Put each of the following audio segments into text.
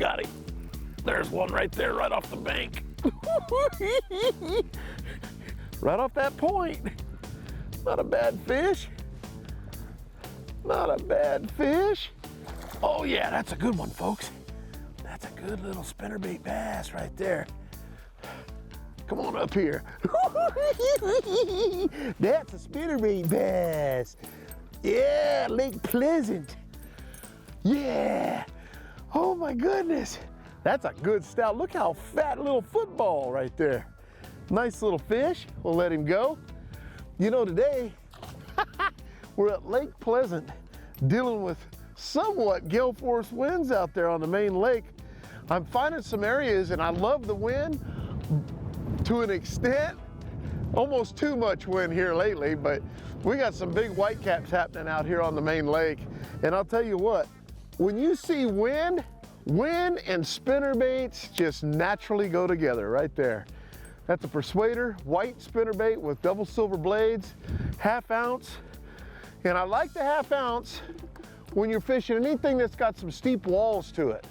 Got him. There's one right there, right off the bank. Right off that point. Not a bad fish. Not a bad fish. Oh yeah, that's a good one, folks. That's a good little spinnerbait bass right there. Come on up here. That's a spinnerbait bass. Yeah, Lake Pleasant. Yeah. Oh my goodness. That's a good stout. Look how fat little football right there. Nice little fish. We'll let him go. You know, today we're at Lake Pleasant dealing with somewhat gale force winds out there on the main lake. I'm finding some areas and I love the wind to an extent. Almost too much wind here lately, but we got some big whitecaps happening out here on the main lake. And I'll tell you what, when you see wind and spinnerbaits just naturally go together right there. That's a Persuader white spinnerbait with double silver blades, 1/2 ounce. And I like the 1/2 ounce when you're fishing anything that's got some steep walls to it.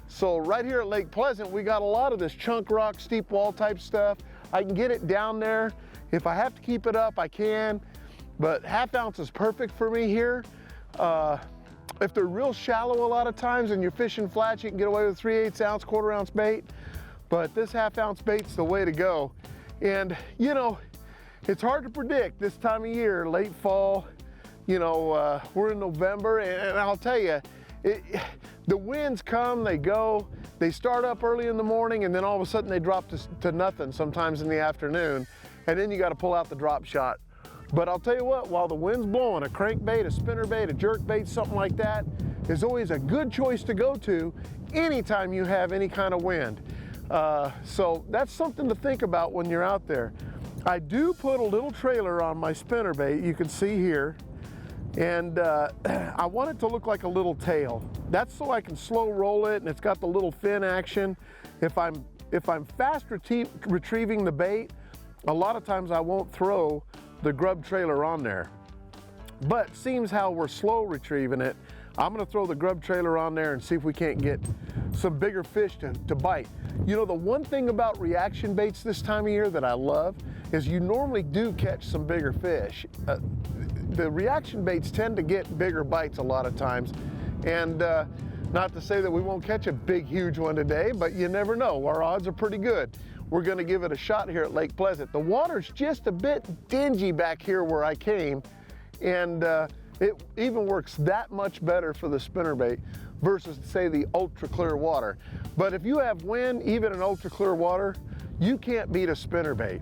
So right here at Lake Pleasant, we got a lot of this chunk rock, steep wall type stuff. I can get it down there. If I have to keep it up, I can, but 1/2 ounce is perfect for me here. If they're real shallow a lot of times and you're fishing flats, you can get away with 3/8 ounce, 1/4 ounce bait, but this 1/2 ounce bait's the way to go. And you know, it's hard to predict this time of year, late fall, you know, we're in November, and I'll tell you, the winds come, they go, they start up early in the morning, and then all of a sudden they drop to nothing sometimes in the afternoon, and then you got to pull out the drop shot. But I'll tell you what, while the wind's blowing, a crankbait, a spinnerbait, a jerkbait, something like that is always a good choice to go to anytime you have any kind of wind. So that's something to think about when you're out there. I do put a little trailer on my spinnerbait, you can see here, and I want it to look like a little tail. That's so I can slow roll it, and it's got the little fin action. If I'm fast retrieving the bait, a lot of times I won't throw the grub trailer on there. But seems how we're slow retrieving it, I'm gonna throw the grub trailer on there and see if we can't get some bigger fish to bite. You know, the one thing about reaction baits this time of year that I love is you normally do catch some bigger fish. The reaction baits tend to get bigger bites a lot of times. And not to say that we won't catch a big, huge one today, but you never know. Our odds are pretty good. We're gonna give it a shot here at Lake Pleasant. The water's just a bit dingy back here where I came, and it even works that much better for the spinnerbait versus, say, the ultra clear water. But if you have wind, even in ultra clear water, you can't beat a spinnerbait.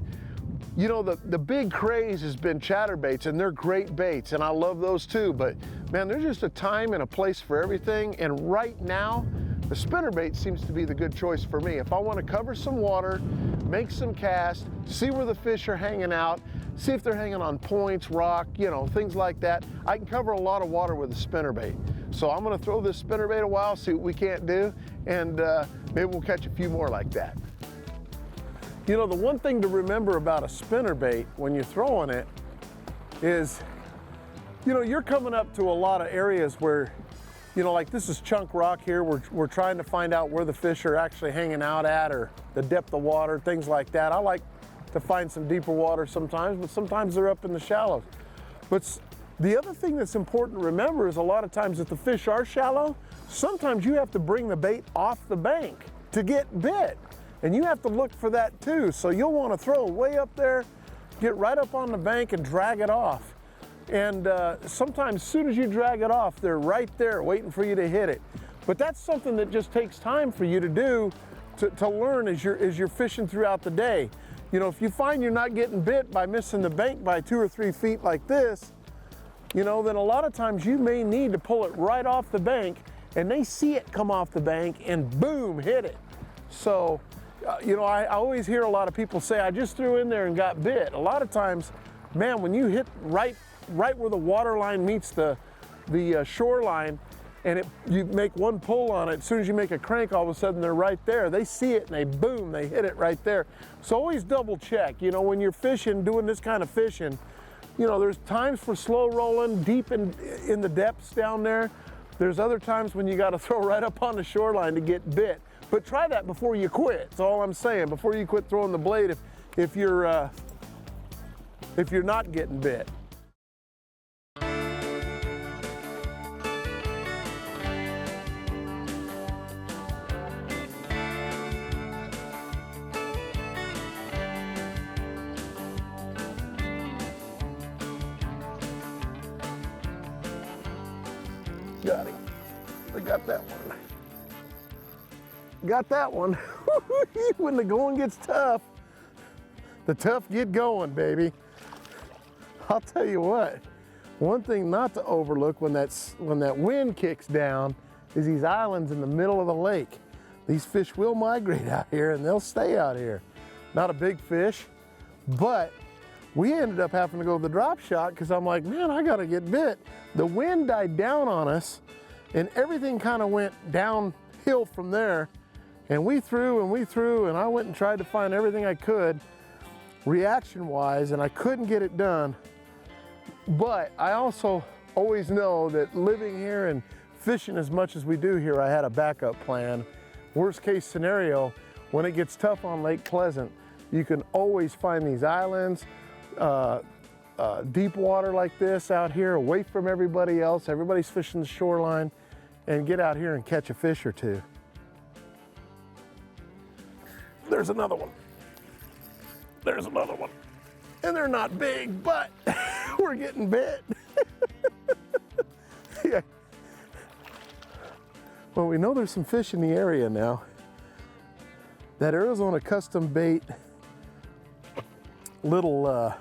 You know, the big craze has been chatterbaits, and they're great baits, and I love those too, but man, there's just a time and a place for everything, and right now, the spinnerbait seems to be the good choice for me. If I want to cover some water, make some casts, see where the fish are hanging out, see if they're hanging on points, rock, you know, things like that, I can cover a lot of water with a spinnerbait. So I'm going to throw this spinnerbait a while, see what we can't do, and maybe we'll catch a few more like that. You know, the one thing to remember about a spinnerbait when you're throwing it is, you know, you're coming up to a lot of areas where, you know, like this is chunk rock here. We're trying to find out where the fish are actually hanging out at, or the depth of water, things like that. I like to find some deeper water sometimes, but sometimes they're up in the shallows. But the other thing that's important to remember is a lot of times if the fish are shallow, sometimes you have to bring the bait off the bank to get bit. And you have to look for that too. So you'll want to throw way up there, get right up on the bank and drag it off. And sometimes as soon as you drag it off, they're right there waiting for you to hit it. But that's something that just takes time for you to do, to learn as you're fishing throughout the day. You know, if you find you're not getting bit by missing the bank by 2 or 3 feet like this, you know, then a lot of times you may need to pull it right off the bank, and they see it come off the bank and boom, hit it. So, you know, I always hear a lot of people say, I just threw in there and got bit. A lot of times, man, when you hit right where the water line meets the shoreline, and you make one pull on it, as soon as you make a crank, all of a sudden they're right there. They see it and they boom, they hit it right there. So always double check. You know, when you're fishing, doing this kind of fishing, you know, there's times for slow rolling deep in the depths down there, There's other times when you got to throw right up on the shoreline to get bit. But try that before you quit. That's all I'm saying. Before you quit throwing the blade, if you're not getting bit. Got him. I got that one. Got that one. When the going gets tough, the tough get going, baby. I'll tell you what, one thing not to overlook when that wind kicks down is these islands in the middle of the lake. These fish will migrate out here and they'll stay out here. Not a big fish, but we ended up having to go to the drop shot because I'm like, man, I gotta get bit. The wind died down on us and everything kind of went downhill from there. And we threw and I went and tried to find everything I could reaction-wise, and I couldn't get it done. But I also always know that living here and fishing as much as we do here, I had a backup plan. Worst case scenario, when it gets tough on Lake Pleasant, you can always find these islands, deep water like this out here, away from everybody else. Everybody's fishing the shoreline, and get out here and catch a fish or two. There's another one. There's another one. And they're not big, but we're getting bit. Yeah. Well, we know there's some fish in the area now. That Arizona custom bait little,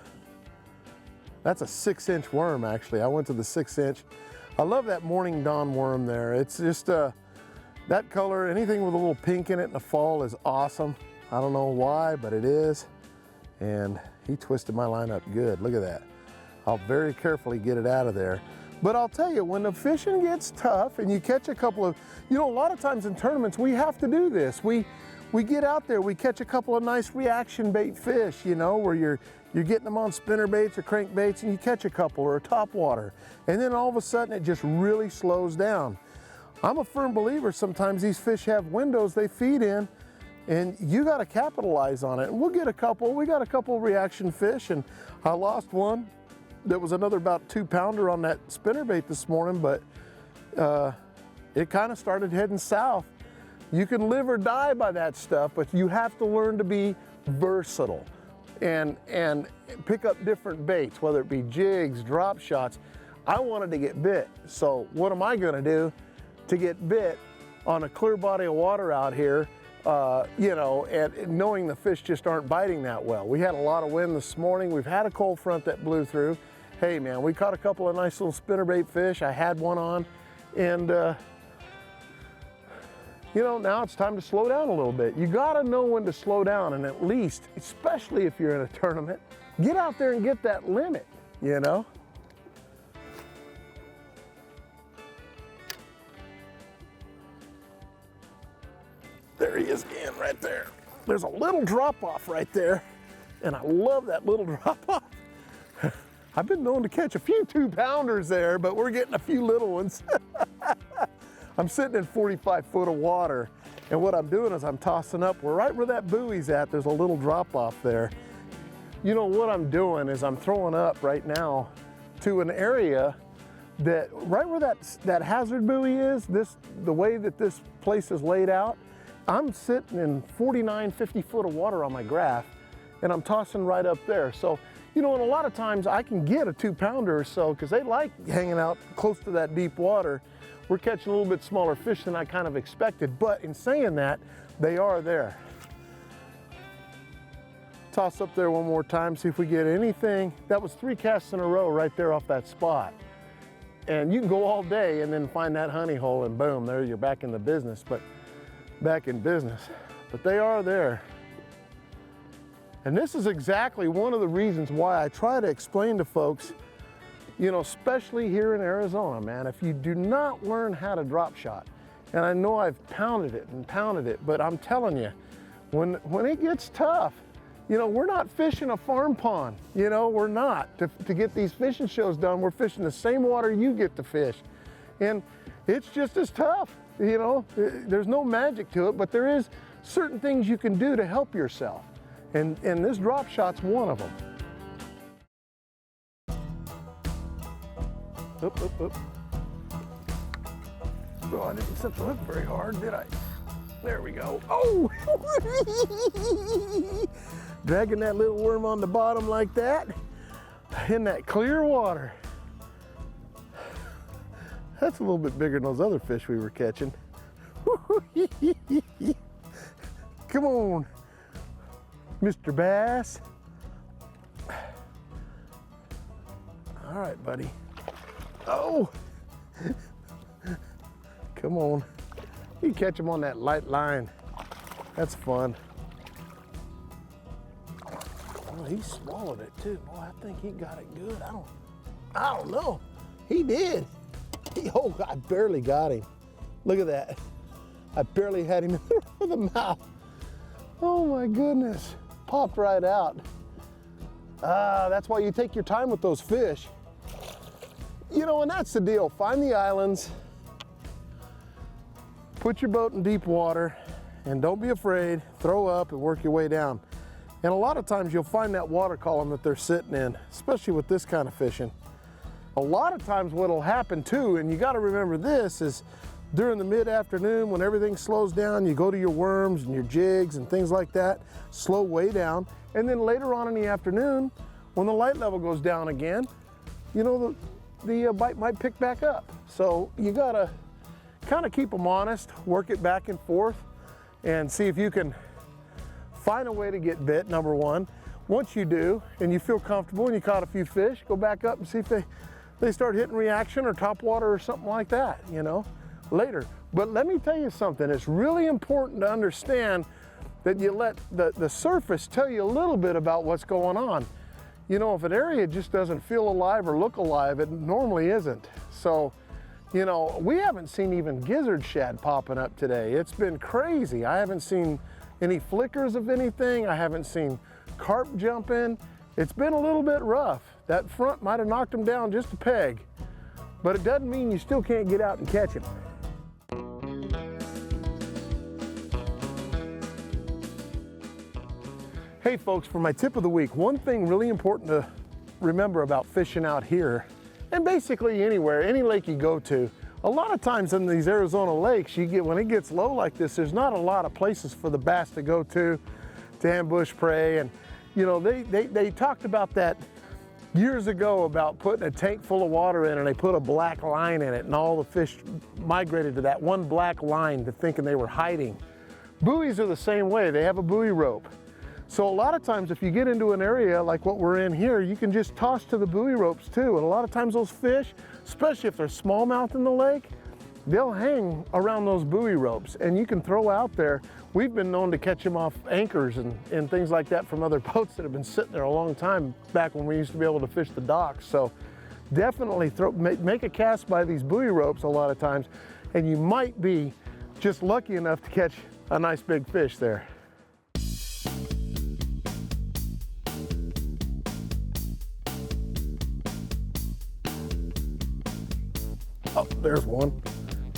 that's a 6-inch worm actually. I went to the 6-inch. I love that morning dawn worm there. It's just, that color, anything with a little pink in it in the fall is awesome. I don't know why, but it is. And he twisted my line up good. Look at that. I'll very carefully get it out of there. But I'll tell you, when the fishing gets tough and you catch a couple of, you know, a lot of times in tournaments, we have to do this. We get out there, we catch a couple of nice reaction bait fish, you know, where you're getting them on spinner baits or crank baits and you catch a couple or a top water. And then all of a sudden it just really slows down. I'm a firm believer sometimes these fish have windows they feed in, and you got to capitalize on it. And we'll get a couple. We got a couple reaction fish, and I lost one that was another about 2-pounder on that spinnerbait this morning, but it kind of started heading south. You can live or die by that stuff, but you have to learn to be versatile and pick up different baits, whether it be jigs, drop shots. I wanted to get bit, so what am I going to do to get bit on a clear body of water out here? You know, and knowing the fish just aren't biting that well. We had a lot of wind this morning. We've had a cold front that blew through. Hey man, we caught a couple of nice little spinnerbait fish. I had one on, and you know, now it's time to slow down a little bit. You gotta know when to slow down, and at least, especially if you're in a tournament, get out there and get that limit, you know? There he is again, right there. There's a little drop off right there, and I love that little drop off. I've been known to catch a few 2-pounders there, but we're getting a few little ones. I'm sitting in 45 foot of water, and what I'm doing is I'm tossing up. We're right where that buoy's at. There's a little drop off there. You know what I'm doing is I'm throwing up right now to an area that right where that hazard buoy is. The way that this place is laid out, I'm sitting in 49, 50 foot of water on my graph, and I'm tossing right up there. So, you know, and a lot of times I can get a 2-pounder or so because they like hanging out close to that deep water. We're catching a little bit smaller fish than I kind of expected, but in saying that, they are there. Toss up there one more time, see if we get anything. That was 3 casts in a row right there off that spot. And you can go all day and then find that honey hole, and boom, there you're back in the business. But they are there. And this is exactly one of the reasons why I try to explain to folks, you know, especially here in Arizona, man, if you do not learn how to drop shot, and I know I've pounded it, but I'm telling you, when it gets tough, you know, we're not fishing a farm pond, you know, we're not. To get these fishing shows done, we're fishing the same water you get to fish. And it's just as tough. You know, there's no magic to it, but there is certain things you can do to help yourself. And this drop shot's one of them. Oop, oop, oop. Oh, I didn't set the hook very hard, did I? There we go. Oh! Dragging that little worm on the bottom like that in that clear water. That's a little bit bigger than those other fish we were catching. Come on, Mr. Bass. All right, buddy. Oh! Come on. You can catch them on that light line. That's fun. Oh, he swallowed it too. Boy, I think he got it good. I don't know. He did. Oh, I barely got him. Look at that. I barely had him in the mouth. Oh my goodness. Popped right out. That's why you take your time with those fish. You know, and that's the deal. Find the islands, put your boat in deep water, and don't be afraid. Throw up and work your way down. And a lot of times you'll find that water column that they're sitting in, especially with this kind of fishing. A lot of times what'll happen too, and you got to remember this, is during the mid-afternoon when everything slows down, you go to your worms and your jigs and things like that, slow way down. And then later on in the afternoon, when the light level goes down again, you know, the bite might pick back up. So you got to kind of keep them honest, work it back and forth, and see if you can find a way to get bit, number one. Once you do, and you feel comfortable and you caught a few fish, go back up and see if they start hitting reaction or top water or something like that, you know, later. But let me tell you something, it's really important to understand that you let the surface tell you a little bit about what's going on. You know, if an area just doesn't feel alive or look alive, it normally isn't. So, you know, we haven't seen even gizzard shad popping up today. It's been crazy. I haven't seen any flickers of anything. I haven't seen carp jumping. It's been a little bit rough. That front might have knocked them down just a peg, but it doesn't mean you still can't get out and catch them. Hey folks, for my tip of the week, one thing really important to remember about fishing out here, and basically anywhere, any lake you go to, a lot of times in these Arizona lakes, when it gets low like this, there's not a lot of places for the bass to go to ambush prey. And you know, they talked about that years ago about putting a tank full of water in and they put a black line in it and all the fish migrated to that one black line to thinking they were hiding. Buoys are the same way. They have a buoy rope. So a lot of times if you get into an area like what we're in here, you can just toss to the buoy ropes too. And a lot of times those fish, especially if they're smallmouth in the lake, they'll hang around those buoy ropes and you can throw out there. We've been known to catch them off anchors and things like that from other boats that have been sitting there a long time back when we used to be able to fish the docks. So definitely make a cast by these buoy ropes a lot of times, and you might be just lucky enough to catch a nice big fish there. Oh, there's one.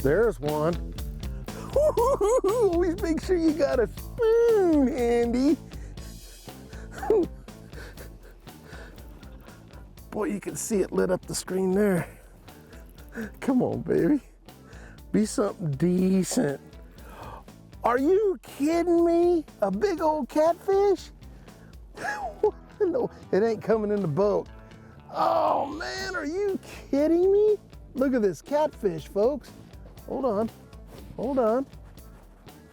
There's one. Always make sure you got a spoon handy. Boy, you can see it lit up the screen there. Come on, baby. Be something decent. Are you kidding me? A big old catfish? No, it ain't coming in the boat. Oh man, are you kidding me? Look at this catfish, folks. Hold on, hold on.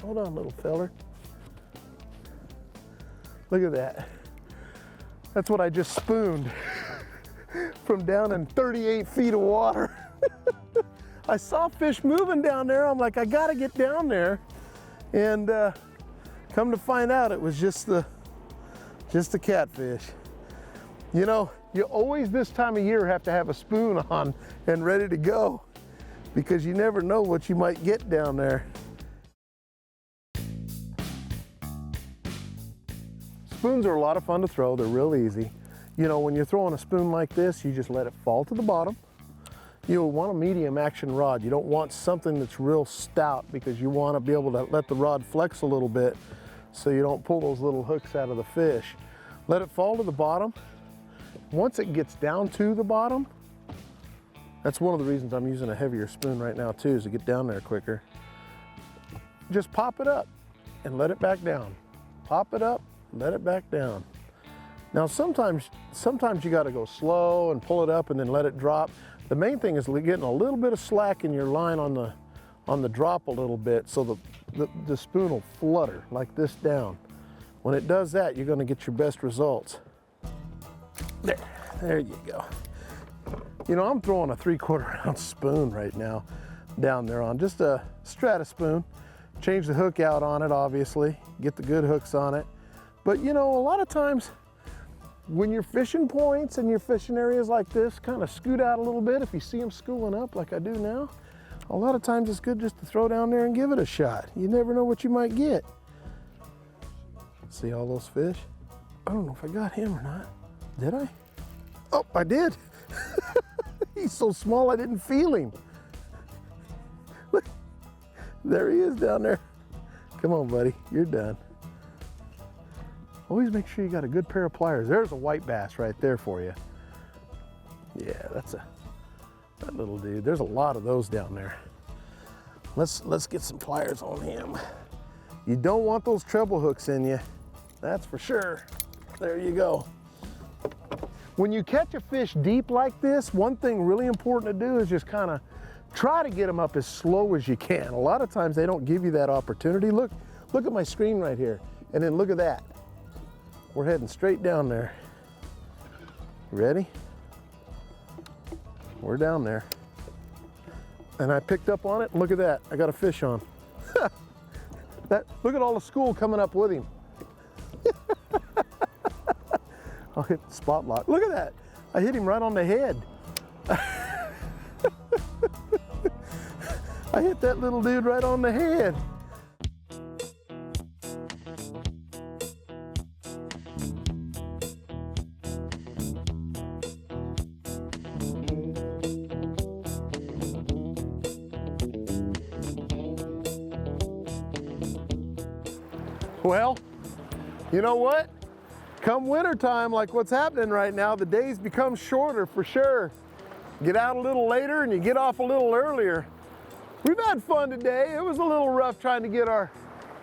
Hold on, little feller. Look at that. That's what I just spooned from down in 38 feet of water. I saw fish moving down there. I'm like, I gotta get down there. And come to find out, it was just the catfish. You know, you always this time of year have to have a spoon on and ready to go because you never know what you might get down there. Spoons are a lot of fun to throw. They're real easy. You know, when you're throwing a spoon like this, you just let it fall to the bottom. You'll want a medium action rod. You don't want something that's real stout because you want to be able to let the rod flex a little bit so you don't pull those little hooks out of the fish. Let it fall to the bottom. Once it gets down to the bottom, that's one of the reasons I'm using a heavier spoon right now too, is to get down there quicker. Just pop it up and let it back down. Pop it up, let it back down. Now sometimes you got to go slow and pull it up and then let it drop. The main thing is getting a little bit of slack in your line on the drop a little bit so the spoon will flutter like this down. When it does that, you're going to get your best results. There you go. You know, I'm throwing a 3/4 ounce spoon right now down there on just a strata spoon. Change the hook out on it, obviously. Get the good hooks on it. But you know, a lot of times when you're fishing points and you're fishing areas like this, kind of scoot out a little bit. If you see them schooling up like I do now, a lot of times it's good just to throw down there and give it a shot. You never know what you might get. See all those fish? I don't know if I got him or not. Did I? Oh, I did. He's so small I didn't feel him. Look, there he is down there. Come on, buddy, you're done. Always make sure you got a good pair of pliers. There's a white bass right there for you. Yeah, that little dude. There's a lot of those down there. Let's get some pliers on him. You don't want those treble hooks in you, that's for sure. There you go. When you catch a fish deep like this, one thing really important to do is just kind of try to get them up as slow as you can. A lot of times they don't give you that opportunity. Look at my screen right here, and then look at that. We're heading straight down there. Ready? We're down there. And I picked up on it. Look at that. I got a fish on. Look at all the school coming up with him. I'll hit the spot lock. Look at that. I hit him right on the head. I hit that little dude right on the head. Well, you know what? Come wintertime, like what's happening right now, the days become shorter for sure. Get out a little later and you get off a little earlier. We've had fun today. It was a little rough trying to get our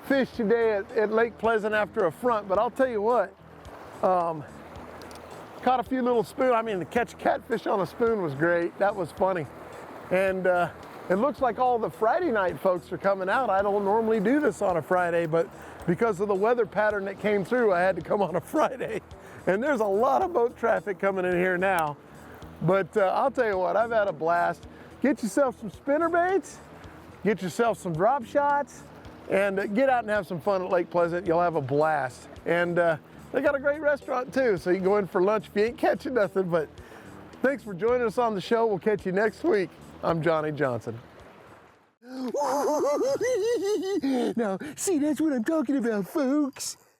fish today at Lake Pleasant after a front, but I'll tell you what, caught a few little spoon. I mean, to catch catfish on a spoon was great. That was funny. And it looks like all the Friday night folks are coming out. I don't normally do this on a Friday, but because of the weather pattern that came through, I had to come on a Friday. And there's a lot of boat traffic coming in here now. But I'll tell you what, I've had a blast. Get yourself some spinnerbaits, get yourself some drop shots, and get out and have some fun at Lake Pleasant. You'll have a blast. And they got a great restaurant too, so you can go in for lunch if you ain't catching nothing. But thanks for joining us on the show. We'll catch you next week. I'm Johnny Johnson. Now, see, that's what I'm talking about, folks.